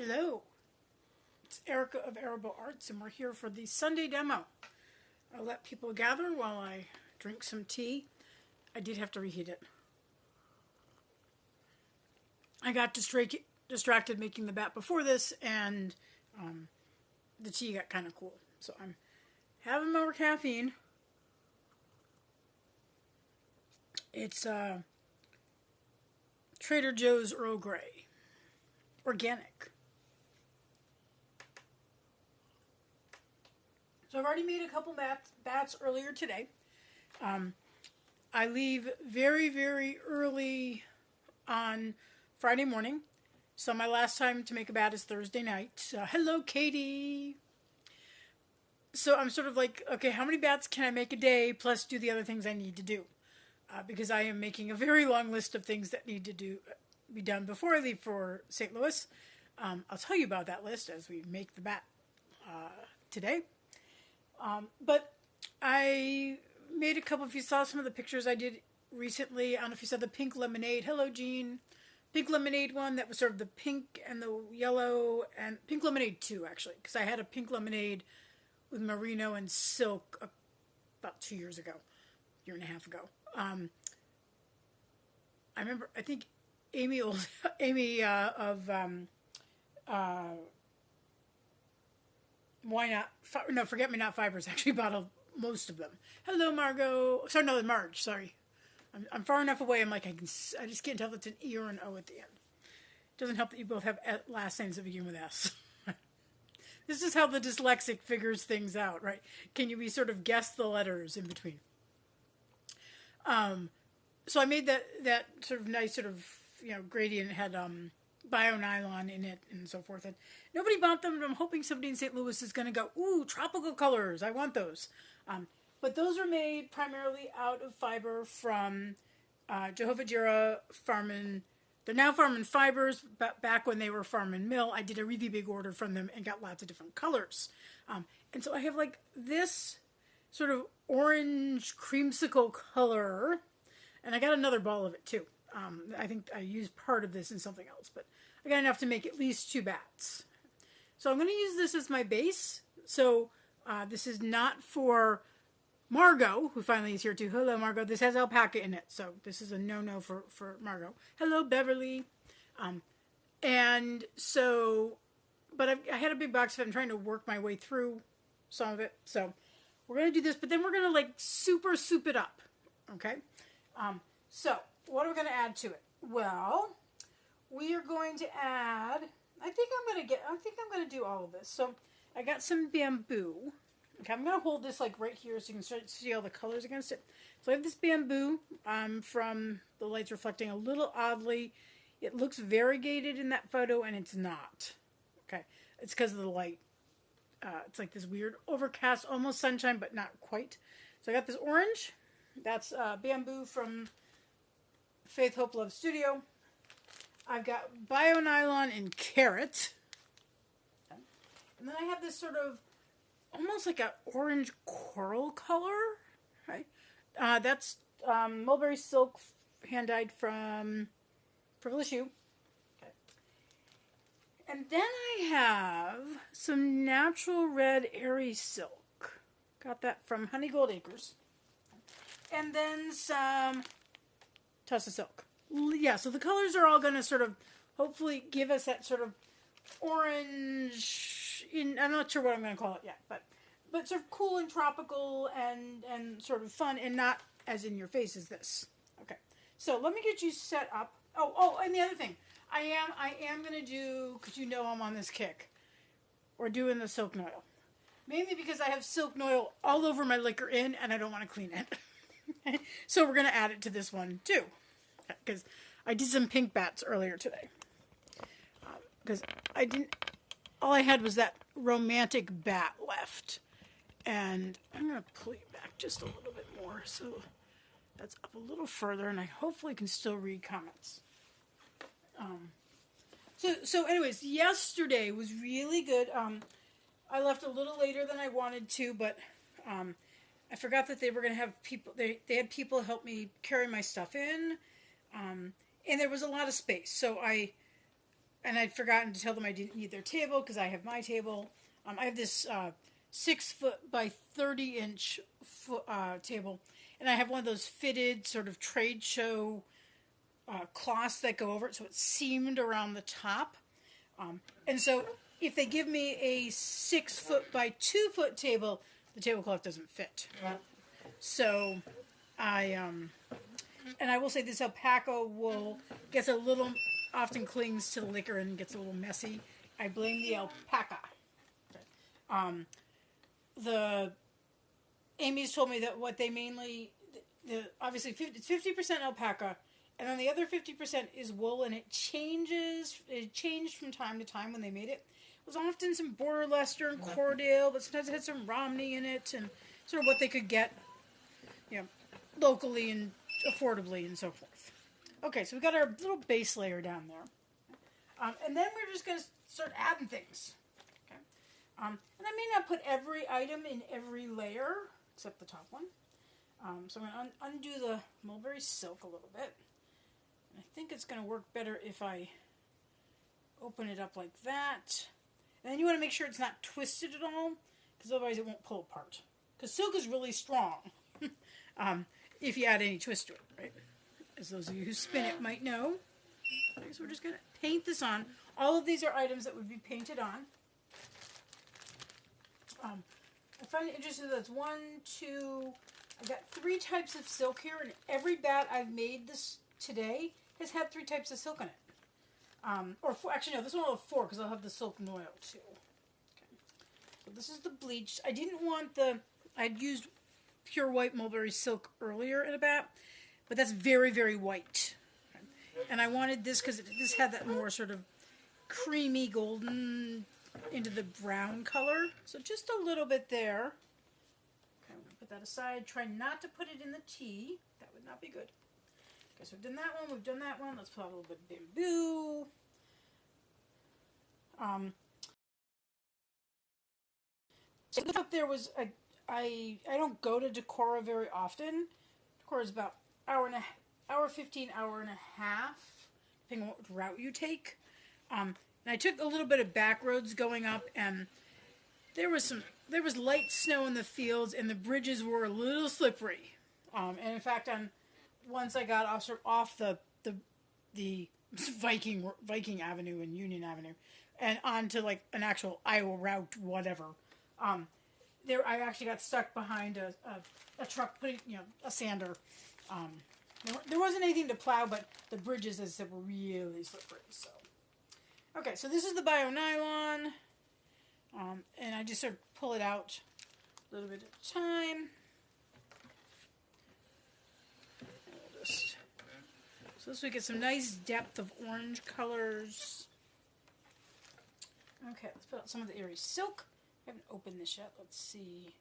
Hello, it's Erica of Arabo Arts, and we're here for the Sunday demo. I'll let people gather while I drink some tea. I did have to reheat it. I got distracted making the bat before this, and the tea got kind of cool. So I'm having more caffeine. It's Trader Joe's Earl Grey. Organic. So I've already made a couple bats earlier today. I leave very, very early on Friday morning. So my last time to make a bat is Thursday night. Hello, Katie. So I'm sort of like, okay, how many bats can I make a day plus do the other things I need to do? Because I am making a very long list of things that need to be done before I leave for St. Louis. I'll tell you about that list as we make the bat today. But I made a couple, if you saw some of the pictures I did recently, I don't know if you saw the pink lemonade. Hello, Jean. Pink lemonade one that was sort of the pink and the yellow, and pink lemonade 2, actually, because I had a pink lemonade with merino and silk about 2 years ago, year and a half ago. I remember, I think Amy of Why Not? No, Forget Me Not Fibers actually bought most of them. Hello, Margot. Sorry, no, Marge. Sorry, I'm far enough away. I'm like I just can't tell if it's an E or an O at the end. It doesn't help that you both have last names that begin with S. This is how the dyslexic figures things out, right? Can you sort of guess the letters in between? So I made that sort of nice sort of gradient. It had bio nylon in it and so forth, and nobody bought them, and I'm hoping somebody in St. Louis is going to go, ooh, tropical colors, I want those. But those are made primarily out of fiber from Jehovah Jireh Farm. They're now Farm & Fibers, but back when they were Farm & Mill, I did a really big order from them and got lots of different colors. And so I have like this sort of orange creamsicle color, and I got another ball of it too. I think I used part of this in something else, but I got enough to make at least 2 bats. So I'm going to use this as my base. So this is not for Margot, who finally is here too. Hello, Margot. This has alpaca in it, so this is a no-no for Margot. Hello, Beverly. And so, but I had a big box of it. I'm trying to work my way through some of it. So we're going to do this, but then we're going to like super soup it up. Okay? So what are we going to add to it? Well, we are going to add, I think I'm going to do all of this. So I got some bamboo. Okay, I'm going to hold this like right here so you can start to see all the colors against it. So I have this bamboo from the lights reflecting a little oddly. It looks variegated in that photo, and it's not. Okay, it's because of the light. It's like this weird overcast, almost sunshine, but not quite. So I got this orange. That's bamboo from Faith Hope Love Studio. I've got bio nylon in carrot. And then I have this sort of almost like an orange coral color. Right? That's mulberry silk hand-dyed from Frivolous Shoe. Okay. And then I have some natural red airy silk. Got that from Honey Gold Acres. And then some Tussa silk. Yeah, so the colors are all going to sort of hopefully give us that sort of orange, I'm not sure what I'm going to call it yet, but sort of cool and tropical and sort of fun, and not as in your face as this. Okay, so let me get you set up. Oh, and the other thing, I am going to do, because I'm on this kick, we're doing the silk noil. Mainly because I have silk noil all over my liquor in, and I don't want to clean it. So we're going to add it to this one, too. Because I did some pink bats earlier today. Because all I had was that romantic bat left. And I'm going to pull you back just a little bit more. So that's up a little further, and I hopefully can still read comments. So anyways, yesterday was really good. I left a little later than I wanted to, but I forgot that they were going to have people, they had people help me carry my stuff in. And there was a lot of space. So I and I'd forgotten to tell them I didn't need their table because I have my table. I have this 6 foot by 30-inch table, and I have one of those fitted sort of trade show cloths that go over it, so it's seamed around the top. And so if they give me a 6 foot by 2 foot table, the tablecloth doesn't fit. So and I will say this alpaca wool gets a little, often clings to the liquor and gets a little messy. I blame the alpaca. Amy's told me that what they mainly, obviously it's 50% alpaca, and then the other 50% is wool, and it changed from time to time when they made it. It was often some Border Leicester and Cordale, but sometimes it had some Romney in it, and sort of what they could get, locally and affordably and so forth. Okay, so we got our little base layer down there. And then we're just going to start adding things. Okay. And I may not put every item in every layer, except the top one. So I'm going to undo the mulberry silk a little bit. And I think it's going to work better if I open it up like that. And then you want to make sure it's not twisted at all, because otherwise it won't pull apart. Because silk is really strong if you add any twist to it, right? As those of you who spin it might know. Okay, so we're just going to paint this on. All of these are items that would be painted on. I find it interesting that it's 1, 2... I've got 3 types of silk here, and every bat I've made this today has had 3 types of silk in it. Or 4, actually no, this one will have 4, because I'll have the silk noil too. Okay. So this is the bleached. I didn't want I'd used pure white mulberry silk earlier in a bat, but that's very, very white. Okay. And I wanted this because this had that more sort of creamy golden into the brown color. So just a little bit there. Okay, I'm going to put that aside. Try not to put it in the tea. That would not be good. Okay, so we've done that one. We've done that one. Let's put a little bit of bamboo. So up there was I don't go to Decorah very often. Decorah is about hour 15, hour and a half, depending on what route you take. And I took a little bit of back roads going up, and there was light snow in the fields, and the bridges were a little slippery. And in fact, once I got off the Viking Avenue and Union Avenue, and onto like an actual Iowa route, whatever. I actually got stuck behind a truck putting, a sander. There wasn't anything to plow, but the bridges, as I said, were really slippery. So, okay, so this is the bio nylon, and I just sort of pull it out a little bit at a time. So this we get some nice depth of orange colors. Okay, let's put out some of the Aerie silk. I haven't opened this yet. Let's see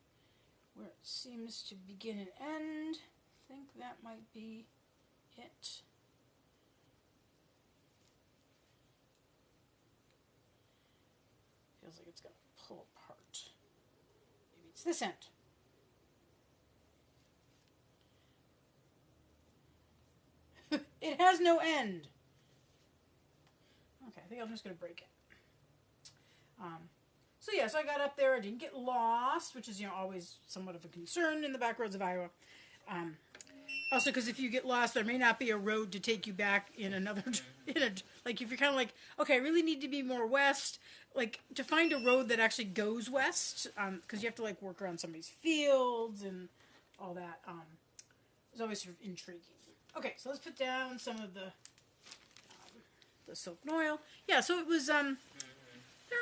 where it seems to begin and end. I think that might be it. Feels like it's going to pull apart. Maybe it's this end. It has no end. Okay, I think I'm just going to break it. So I got up there. I didn't get lost, which is always somewhat of a concern in the back roads of Iowa. Also, because if you get lost, there may not be a road to take you back in another. Like if you're kind of like, okay, I really need to be more west. Like to find a road that actually goes west, because you have to like work around somebody's fields and all that. It's always sort of intriguing. Okay, so let's put down some of the silk noil. Yeah, so it was, there were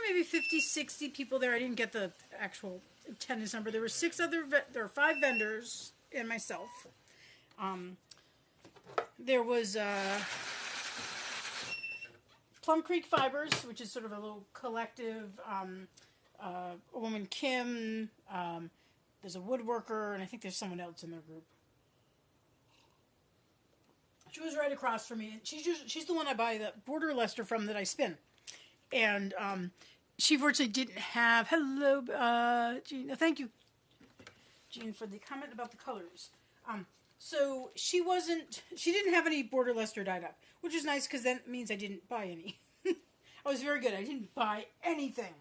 maybe 50, 60 people there. I didn't get the actual attendance number. There were 5 vendors and myself. There was Plum Creek Fibers, which is sort of a little collective, a woman, Kim, there's a woodworker, and I think there's someone else in their group. She was right across from me, and she's the one I buy the Border Leicester from that I spin. And she virtually didn't have... Hello, Jean. Thank you, Jean, for the comment about the colors. So she didn't have any Border Leicester dyed up, which is nice because that means I didn't buy any. I was very good. I didn't buy anything.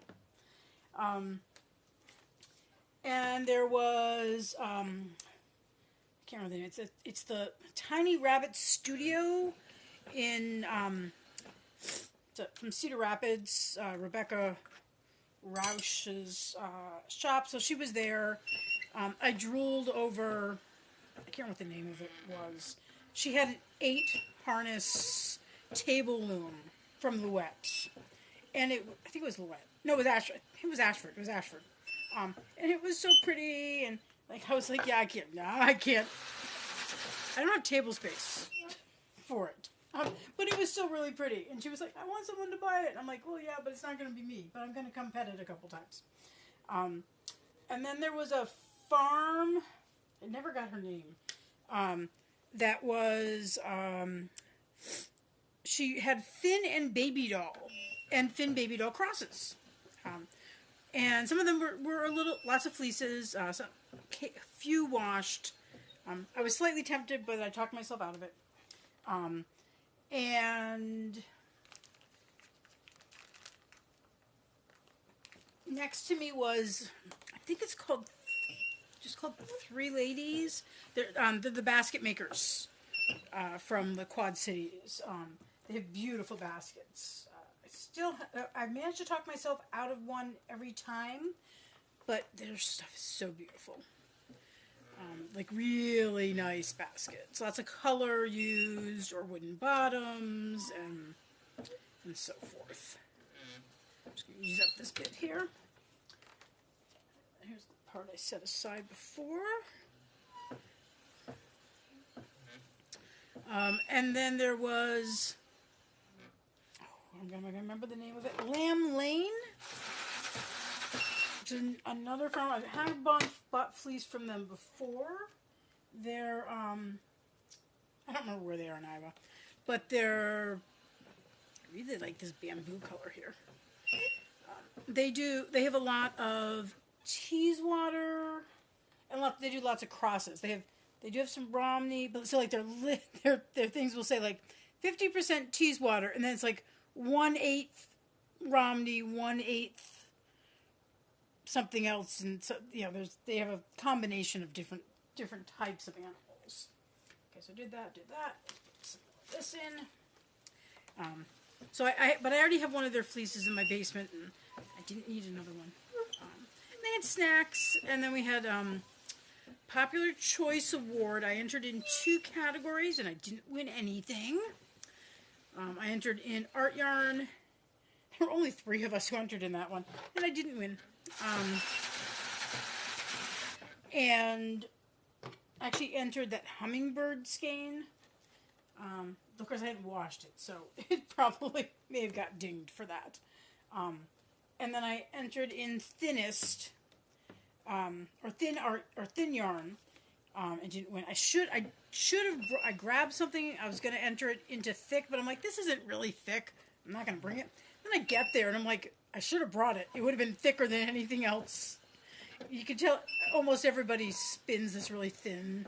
And there was, I can't remember the name. It's the Tiny Rabbit Studio in, from Cedar Rapids, Rebecca Rausch's shop. So she was there. I drooled over, I can't remember what the name of it was. She had an 8 harness table loom from Louette. And I think it was Louette. No, it was Ashford. It was Ashford. And it was so pretty, and I was like, yeah, I can't. I don't have table space for it. But it was still really pretty. And she was like, I want someone to buy it. And I'm like, well, yeah, but it's not going to be me. But I'm going to come pet it a couple times. And then there was a farm. I never got her name. That was, she had Finn and Baby Doll. And Finn Baby Doll crosses. And some of them were lots of fleeces, few washed. I was slightly tempted, but I talked myself out of it. And next to me was, I think it's called Three Ladies. They're the basket makers from the Quad Cities. They have beautiful baskets. I've managed to talk myself out of one every time, but their stuff is so beautiful. Really nice baskets. Lots of color used, or wooden bottoms, and so forth. I'm just going to use up this bit here. Here's the part I set aside before. And then there was... I'm going to remember the name of it. Lamb Lane. Which is another farm. I've had bought fleece from them before. They're, I don't remember where they are in Iowa. But they're, I really like this bamboo color here. They have a lot of Teeswater, and they do lots of crosses. They do have some Romney, but so their things will say 50% Teeswater, and then it's 1/8 Romney, 1/8 something else, and so they have a combination of different types of animals. Okay, so did that. Put some of this in. But I already have one of their fleeces in my basement, and I didn't need another one. They had snacks, and then we had Popular Choice Award. I entered in 2 categories, and I didn't win anything. I entered in art yarn. There were only 3 of us who entered in that one, and I didn't win. And actually entered that hummingbird skein. Of course, I hadn't washed it, so it probably may have got dinged for that. And then I entered in thinnest, or thin yarn, and didn't win. I should have. I grabbed something. I was going to enter it into thick, but I'm like, this isn't really thick. I'm not going to bring it. Then I get there, and I'm like, I should have brought it. It would have been thicker than anything else. You can tell almost everybody spins this really thin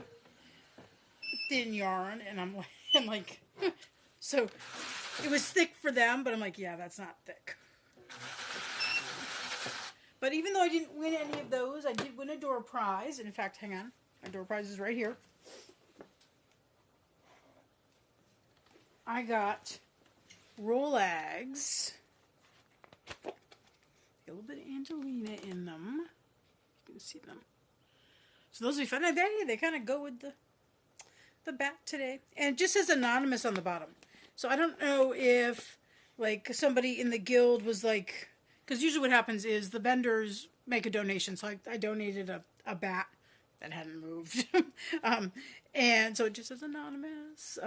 yarn, and I'm like, so it was thick for them, but I'm like, yeah, that's not thick. But even though I didn't win any of those, I did win a door prize. And in fact, hang on, my door prize is right here. I got Rolags. A little bit of Angelina in them. You can see them. So those will be fun. They kind of go with the bat today. And it just says anonymous on the bottom. So I don't know if somebody in the guild was because usually what happens is the vendors make a donation. So I donated a bat that hadn't moved. And so it just says anonymous.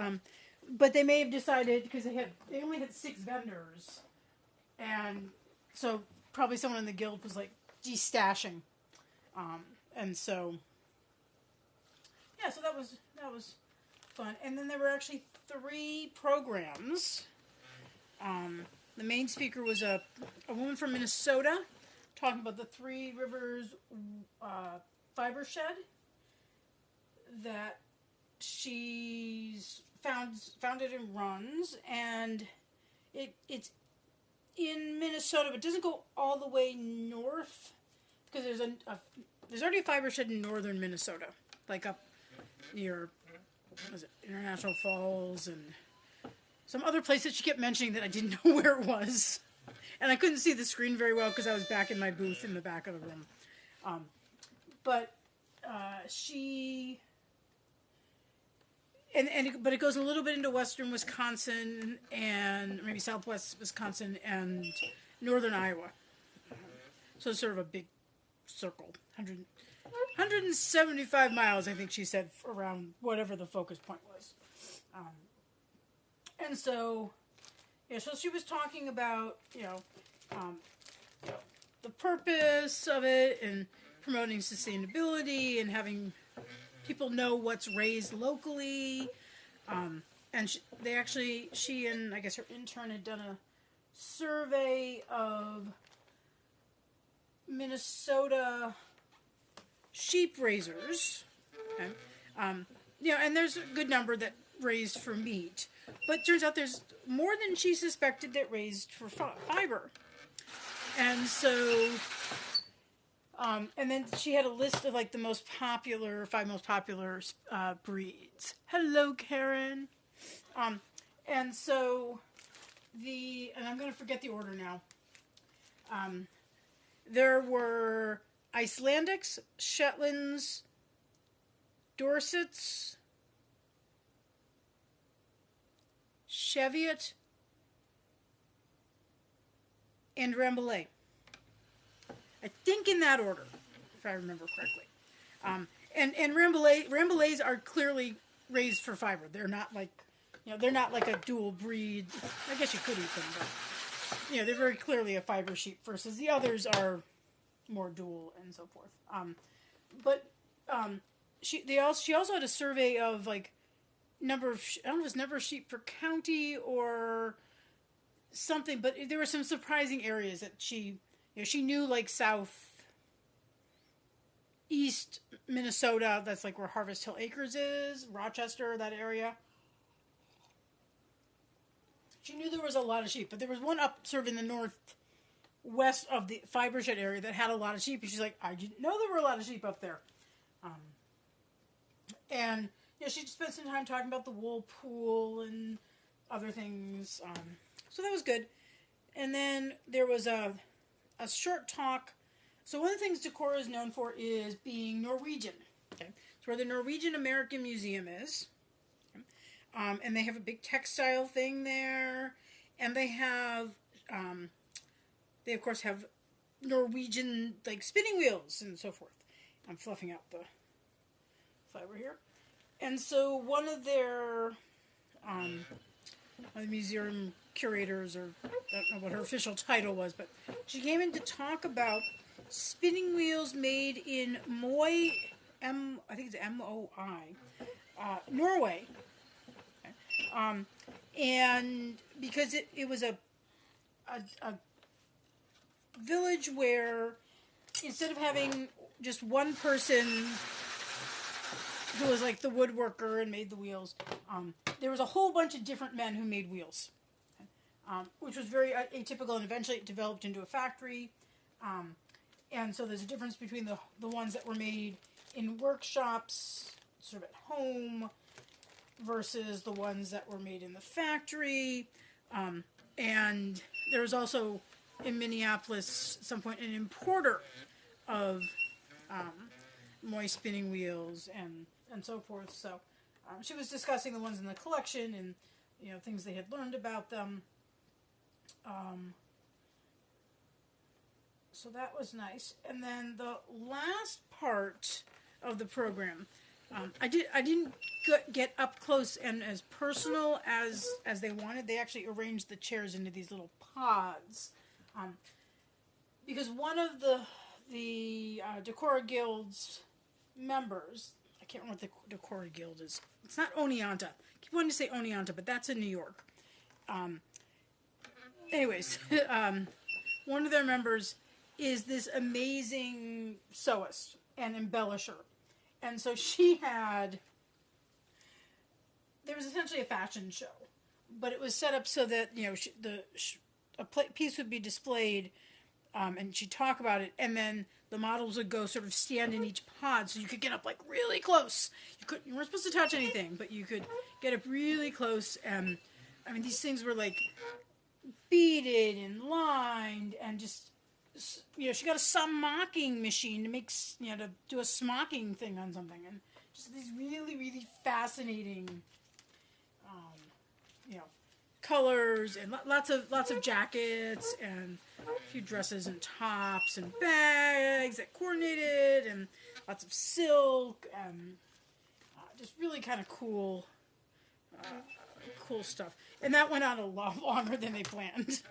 But they may have decided, because they only had 6 vendors, and so probably someone in the guild was de-stashing, and so so that was fun. And then there were actually 3 programs. The main speaker was a woman from Minnesota talking about the Three Rivers fiber shed that she's founded and runs, and it's in Minnesota, but it doesn't go all the way north because there's already a fiber shed in northern Minnesota, like up near was it International Falls and some other place that she kept mentioning that I didn't know where it was, and I couldn't see the screen very well because I was back in my booth in the back of the room. But she. But it goes a little bit into western Wisconsin and maybe southwest Wisconsin and northern Iowa. So it's sort of a big circle. 175 miles, I think she said, around whatever the focus point was. And so, so she was talking about, the purpose of it and promoting sustainability and having people know what's raised locally. And she and I guess her intern had done a survey of Minnesota sheep raisers. Okay. And there's a good number that raised for meat. But it turns out there's more than she suspected that raised for fiber. And so... and then she had a list of like the five most popular breeds. Hello, Karen. And so and I'm going to forget the order now. There were Icelandics, Shetlands, Dorsets, Cheviot, and Rambouillet. I think in that order, if I remember correctly. And Rambouillets are clearly raised for fiber. They're not like, they're not like a dual breed. I guess you could eat them, but they're very clearly a fiber sheep versus the others are more dual and so forth. She also had a survey of like number of I don't know if it's number of sheep per county or something, but there were some surprising areas that she knew, like southeast Minnesota, that's like where Harvest Hill Acres is, Rochester, that area. She knew there was a lot of sheep, but there was one up sort of in the northwest of the fiber shed area that had a lot of sheep, and she's like, I didn't know there were a lot of sheep up there. And she spent some time talking about the wool pool and other things, so that was good. And then there was a short talk. So one of the things Decorah is known for is being Norwegian. Okay, it's where the Norwegian American Museum is, and they have a big textile thing there, and they of course have Norwegian like spinning wheels and so forth. I'm fluffing out the fiber here, and so one of their the museum curators, or I don't know what her official title was, but she came in to talk about spinning wheels made in Moi, I think it's M-O-I, Norway. Okay. And because it was a village where instead of having just one person who was like the woodworker and made the wheels, there was a whole bunch of different men who made wheels, which was very atypical, and eventually it developed into a factory. And so there's a difference between the ones that were made in workshops, sort of at home, versus the ones that were made in the factory. And there was also, in Minneapolis, at some point, an importer of Moi spinning wheels and so forth. So she was discussing the ones in the collection and things they had learned about them. So that was nice. And then the last part of the program, I didn't get up close and as personal as they wanted. They actually arranged the chairs into these little pods, because one of the Decorah Guild's members, I can't remember what the Decorah Guild is. It's not Oneonta. I keep wanting to say Oneonta, but that's in New York. Anyways, one of their members is this amazing sewist and embellisher. And so there was essentially a fashion show, but it was set up so that, piece would be displayed, and she'd talk about it, and then the models would go sort of stand in each pod, so you could get up like really close. You weren't supposed to touch anything, but you could get up really close. And I mean, these things were like beaded and lined, and just, you know, she got a smocking machine to make, you know, to do a smocking thing on something, and just these really, really fascinating, you know, colors, and lots of jackets, and a few dresses and tops and bags that coordinated, and lots of silk, and just really kind of cool stuff. And that went on a lot longer than they planned.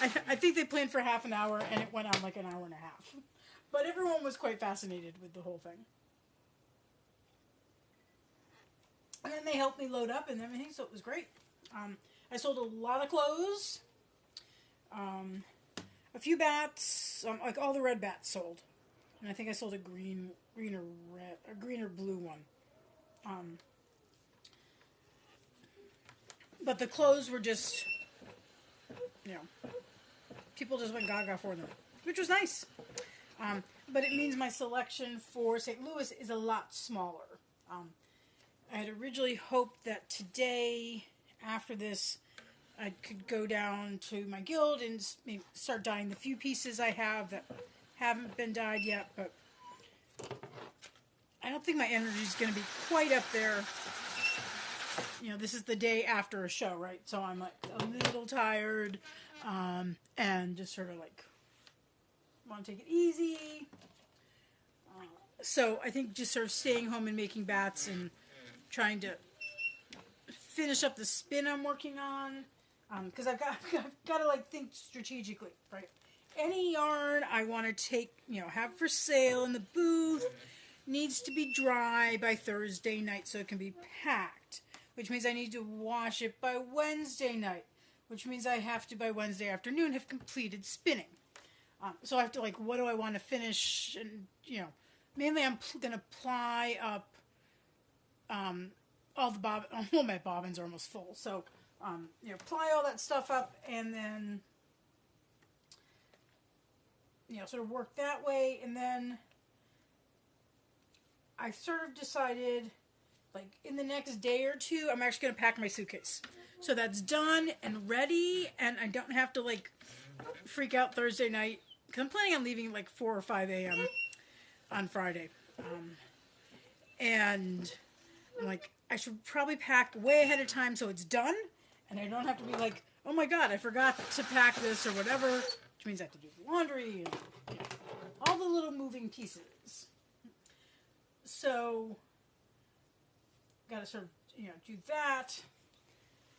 I think they planned for half an hour, and it went on like an hour and a half. But everyone was quite fascinated with the whole thing. And then they helped me load up and everything, so it was great. I sold a lot of clothes. A few bats, like all the red bats sold. And I think I sold a green or blue one. But the clothes were just, you know, people just went gaga for them, which was nice. But it means my selection for St. Louis is a lot smaller. I had originally hoped that today, after this, I could go down to my guild and maybe start dyeing the few pieces I have that haven't been dyed yet, but I don't think my energy is going to be quite up there. You know, this is the day after a show, right? So I'm like a little tired, and just sort of like want to take it easy. So I think just sort of staying home and making bats and trying to finish up the spin I'm working on, because I've got to like think strategically, right? Any yarn I want to take, you know, have for sale in the booth needs to be dry by Thursday night so it can be packed, which means I need to wash it by Wednesday night, which means I have to, by Wednesday afternoon, have completed spinning. So I have to, like, what do I want to finish? And, you know, mainly I'm going to ply up all the all my bobbins are almost full. So, you know, ply all that stuff up, and then, you know, sort of work that way. And then I sort of decided, like, in the next day or two, I'm actually going to pack my suitcase. So that's done and ready, and I don't have to, like, freak out Thursday night, because I'm planning on leaving, like, 4 or 5 a.m. on Friday. And I'm like, I should probably pack way ahead of time so it's done, and I don't have to be like, oh my god, I forgot to pack this or whatever, which means I have to do the laundry and, you know, all the little moving pieces. So, got to sort of, you know, do that.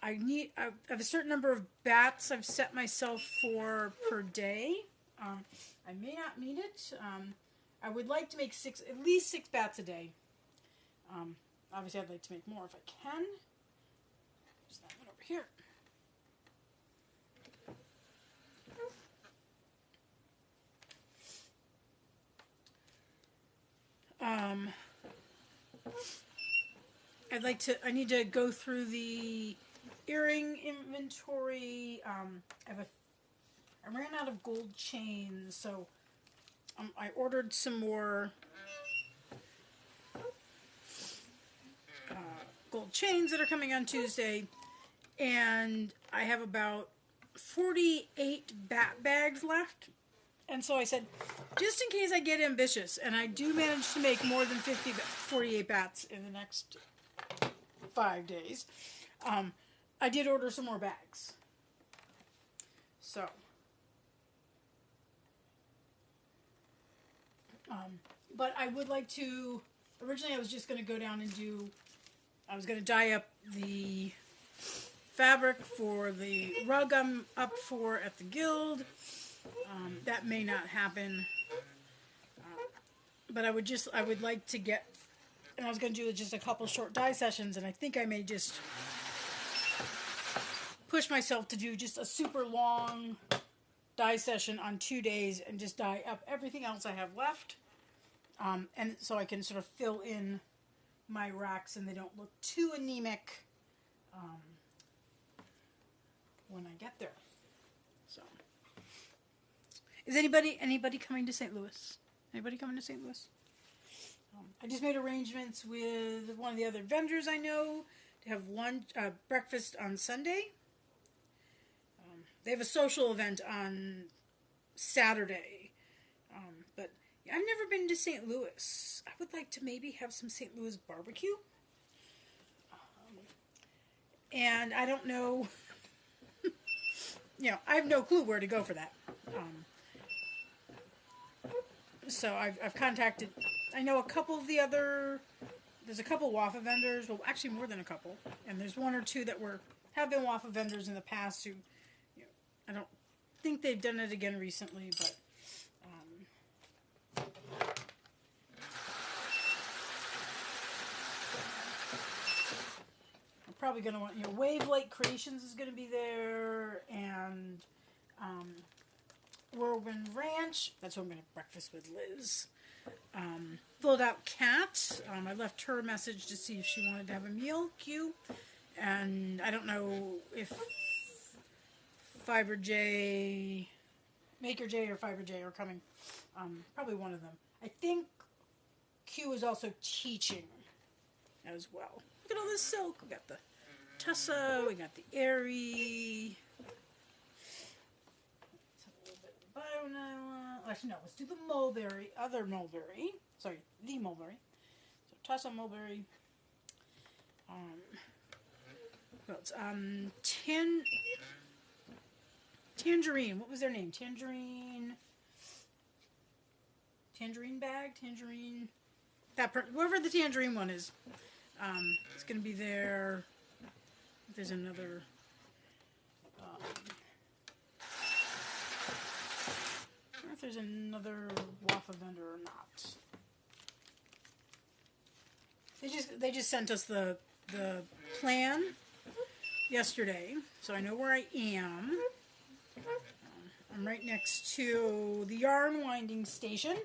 I have a certain number of bats I've set myself for per day. I may not meet it. I would like to make at least six bats a day. Obviously, I'd like to make more if I can. There's that one over here. I need to go through the earring inventory. I ran out of gold chains, so I ordered some more gold chains that are coming on Tuesday, and I have about 48 bat bags left. And so I said, just in case I get ambitious, and I do manage to make more than 48 bats in the next 5 days, I did order some more bags. So, but I would like to, originally I was just going to go down and I was going to dye up the fabric for the rug I'm up for at the guild. That may not happen, but I would like to get, and I was going to do just a couple short dye sessions, and I think I may just push myself to do just a super long dye session on 2 days and just dye up everything else I have left, and so I can sort of fill in my racks and they don't look too anemic when I get there. So, is anybody coming to St. Louis? Anybody coming to St. Louis? I just made arrangements with one of the other vendors I know to have breakfast on Sunday. They have a social event on Saturday. But I've never been to St. Louis. I would like to maybe have some St. Louis barbecue. And I don't know, I have no clue where to go for that. So I've contacted, I know a couple of there's a couple waffle vendors, well actually more than a couple, and there's one or two that have been waffle vendors in the past who, I don't think they've done it again recently, but I'm probably going to want, Wave Light Creations is going to be there, and Whirlwind Ranch, that's who I'm going to breakfast with Liz. Filled Out Cat, I left her a message to see if she wanted to have a meal queue, and I don't know if Fiber J, Maker J or Fiber J are coming. Probably one of them. I think Q is also teaching as well. Look at all this silk. We got the Tussa, we got the Airy. Let's have a little bit of Bio-Nylon. Actually, no, let's do the Mulberry, the Mulberry. So Tussa Mulberry. What else? Tangerine. What was their name? Tangerine bag? Tangerine. Whoever the Tangerine one is. It's going to be there. There's another. I don't know if there's another waffle vendor or not. They just sent us the plan yesterday, so I know where I am. I'm right next to the yarn winding station.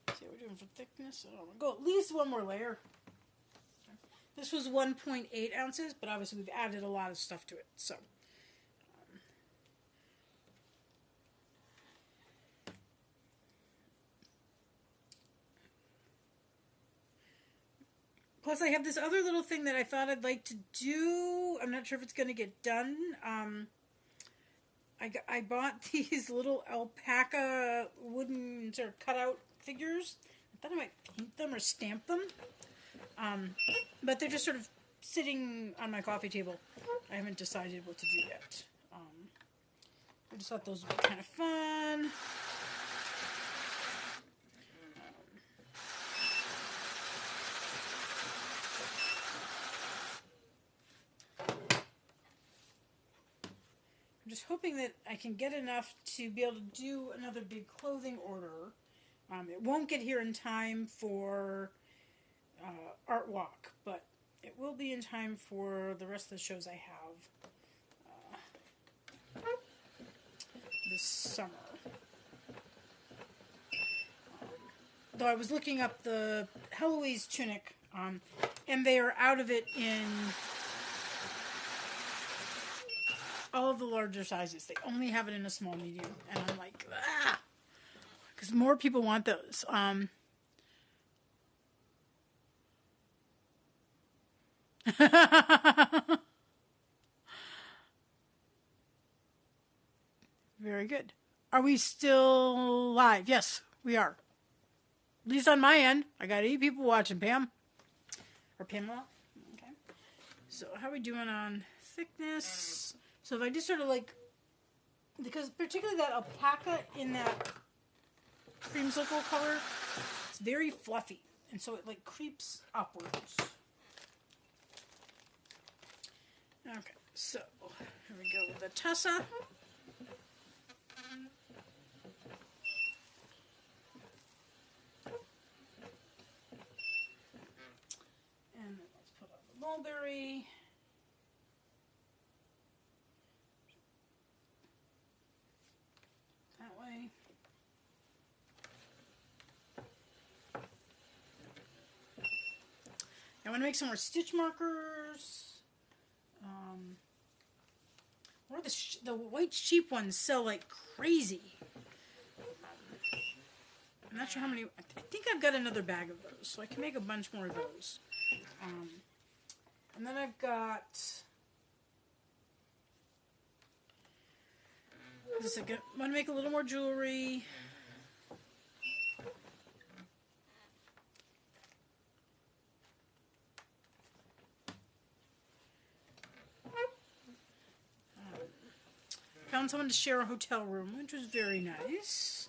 Let's see what we're doing for thickness. Oh, we'll go at least one more layer. This was 1.8 ounces, but obviously we've added a lot of stuff to it. So, plus I have this other little thing that I thought I'd like to do. I'm not sure if it's going to get done. I bought these little alpaca wooden sort of cutout figures. I thought I might paint them or stamp them. But they're just sort of sitting on my coffee table. I haven't decided what to do yet. I just thought those would be kind of fun. I'm just hoping that I can get enough to be able to do another big clothing order. It won't get here in time for Art Walk, but it will be in time for the rest of the shows I have this summer. Though I was looking up the Heloise tunic, and they are out of it in all of the larger sizes. They only have it in a small medium, and I'm like, because more people want those. Very good. Are we still live? Yes, we are. At least on my end. I got 8 people watching, Pam. Or Pamela. Okay. So how are we doing on thickness? So if I just sort of because particularly that alpaca in that creamsicle color, it's very fluffy. And so it creeps upwards. Okay, so here we go with the Tussa. And then let's put on the mulberry. That way. I want to make some more stitch markers. Or the white sheep ones sell like crazy. I'm not sure how many. I think I've got another bag of those, so I can make a bunch more of those. And then I've got. I want to make a little more jewelry. Found someone to share a hotel room, which was very nice.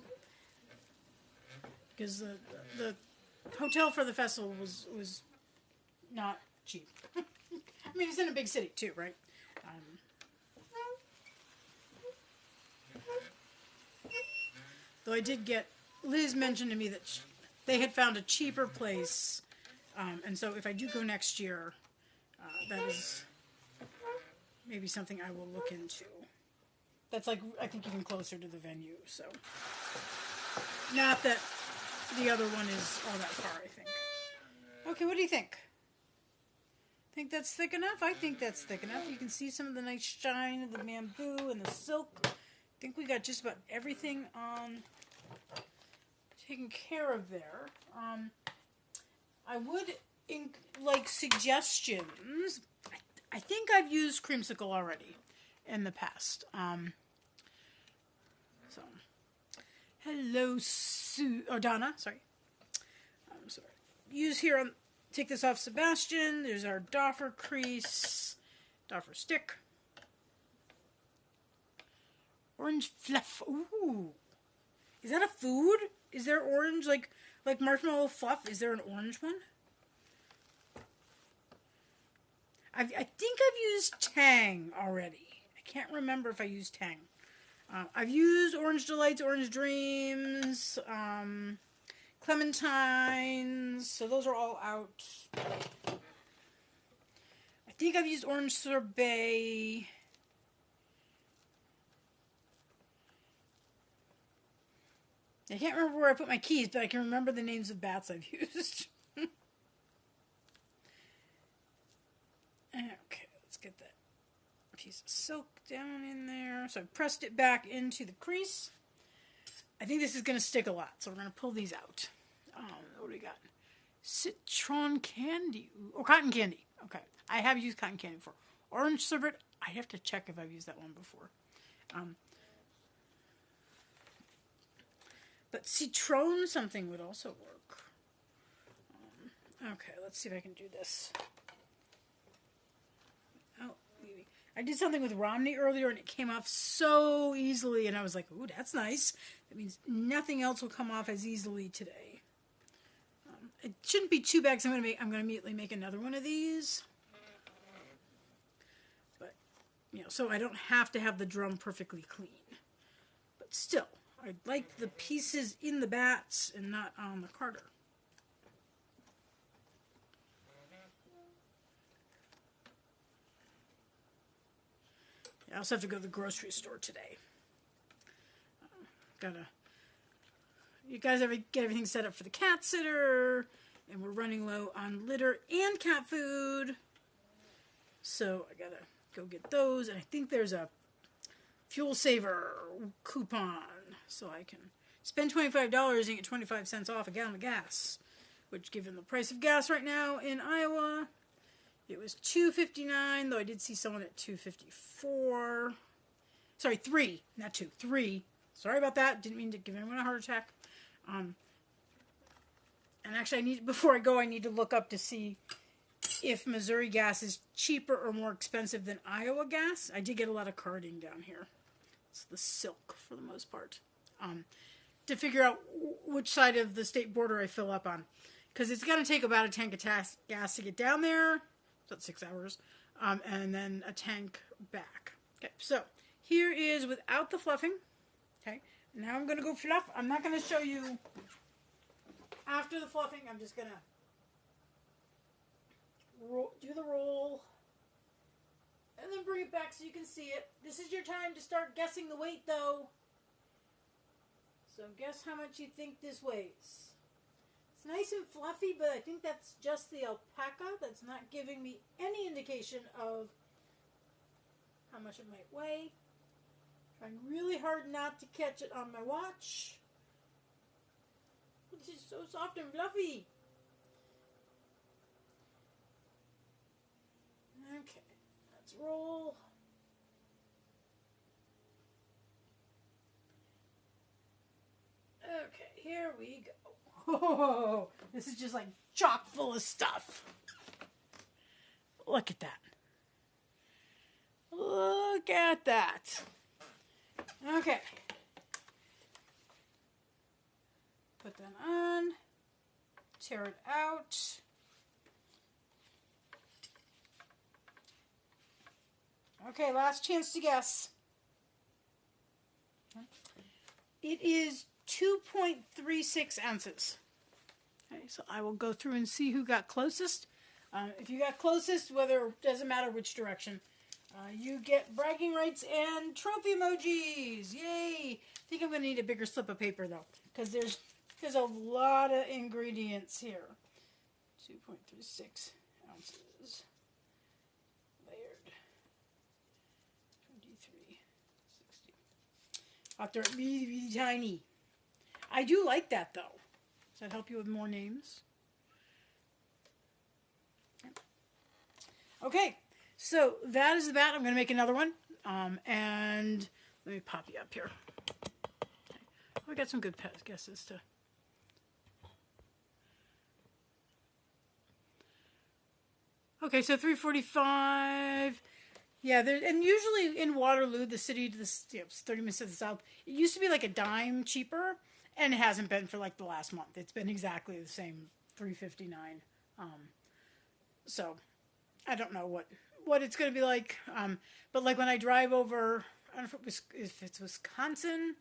Because the hotel for the festival was not cheap. I mean, it's in a big city too, right? Though I did get, Liz mentioned to me that they had found a cheaper place, and so if I do go next year, that is maybe something I will look into. That's like, I think, even closer to the venue, so. Not that the other one is all that far, I think. Okay, what do you think? Think that's thick enough? I think that's thick enough. You can see some of the nice shine of the bamboo and the silk. I think we got just about everything taken care of there. I would like suggestions. I think I've used creamsicle already in the past. So, hello, Donna. Sorry. Sorry. Use here on. Take this off Sebastian. There's our Doffer crease, Doffer stick. Orange fluff. Ooh. Is that a food? Is there orange, like marshmallow fluff? Is there an orange one? I think I've used Tang already. I can't remember if I used Tang. I've used Orange Delights, Orange Dreams, Clementines, so those are all out. I think I've used Orange Sorbet. I can't remember where I put my keys, but I can remember the names of bats I've used. Okay, let's get that piece of silk down in there. So I pressed it back into the crease. I think this is going to stick a lot, so we're going to pull these out. What do we got? Citron candy. Or cotton candy. Okay. I have used cotton candy before. Orange sherbet. I have to check if I've used that one before. But citron something would also work. Okay, let's see if I can do this. Oh, maybe. I did something with Romney earlier and it came off so easily and I was like, ooh, that's nice. That means nothing else will come off as easily today. It shouldn't be too bad because I'm going to immediately make another one of these. But, so I don't have to have the drum perfectly clean. But still, I'd like the pieces in the bats and not on the Carter. I also have to go to the grocery store today. You guys ever get everything set up for the cat sitter? And we're running low on litter and cat food. So I gotta go get those. And I think there's a fuel saver coupon. So I can spend $25 and get 25 cents off a gallon of gas. Which, given the price of gas right now in Iowa, it was $2.59, though I did see someone at $2.54. Sorry, 3, not 2, 3. Sorry about that. Didn't mean to give anyone a heart attack. And actually, before I go, I need to look up to see if Missouri gas is cheaper or more expensive than Iowa gas. I did get a lot of carding down here. It's the silk for the most part. To figure out which side of the state border I fill up on. Because it's going to take about a tank of gas to get down there. About 6 hours. And then a tank back. Okay, so here is without the fluffing. Okay, now I'm going to go fluff. I'm not going to show you after the fluffing. I'm just going to do the roll. And then bring it back so you can see it. This is your time to start guessing the weight, though. So guess how much you think this weighs. It's nice and fluffy, but I think that's just the alpaca. That's not giving me any indication of how much it might weigh. Trying really hard not to catch it on my watch. This is so soft and fluffy. Okay, let's roll. Okay, here we go. Oh, this is just like chock full of stuff. Look at that. Look at that. Okay. Put that on. Tear it out. Okay, last chance to guess. It is 2.36 ounces. Okay, so I will go through and see who got closest. If you got closest, doesn't matter which direction, you get bragging rights and trophy emojis. Yay! I think I'm going to need a bigger slip of paper though, because there's a lot of ingredients here. 2.36 ounces. Layered. 23.60. After really, really tiny. I do like that though. Does that help you with more names? Okay, so that is the bat. I'm going to make another one. And let me pop you up here. Okay. We got some good guesses too. Okay, so 345. Yeah, and usually in Waterloo, the city to the 30 minutes to the south, it used to be like a dime cheaper, and it hasn't been for like the last month. It's been exactly the same, $3.59. So I don't know what it's going to be like. But like when I drive over, I don't know if it's Wisconsin.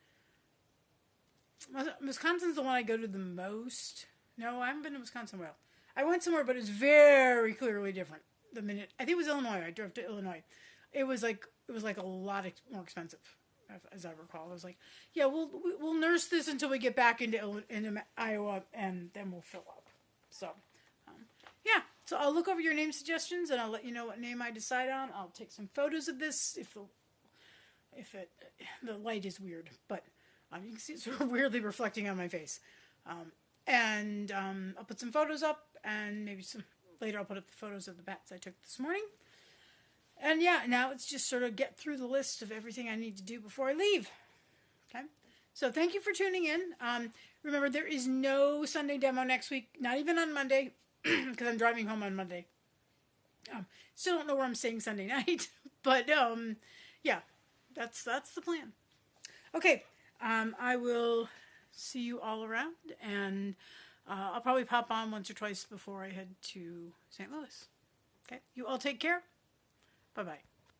Wisconsin's the one I go to the most. No, I haven't been to Wisconsin. Well, I went somewhere, but it was very clearly different. The minute I think it was Illinois. I drove to Illinois. It was like a lot more expensive, as I recall. I was like, yeah, we'll nurse this until we get back into Iowa, and then we'll fill up. So, yeah. So I'll look over your name suggestions, and I'll let you know what name I decide on. I'll take some photos of this if the light is weird, but you can see it's sort of weirdly reflecting on my face. And I'll put some photos up, and maybe later I'll put up the photos of the bats I took this morning. And yeah, now it's just sort of get through the list of everything I need to do before I leave. Okay? So thank you for tuning in. Remember, there is no Sunday demo next week, not even on Monday, because I'm driving home on Monday. Still don't know where I'm staying Sunday night, but yeah, that's the plan. Okay, I will see you all around, and I'll probably pop on once or twice before I head to St. Louis. Okay, you all take care. Bye-bye.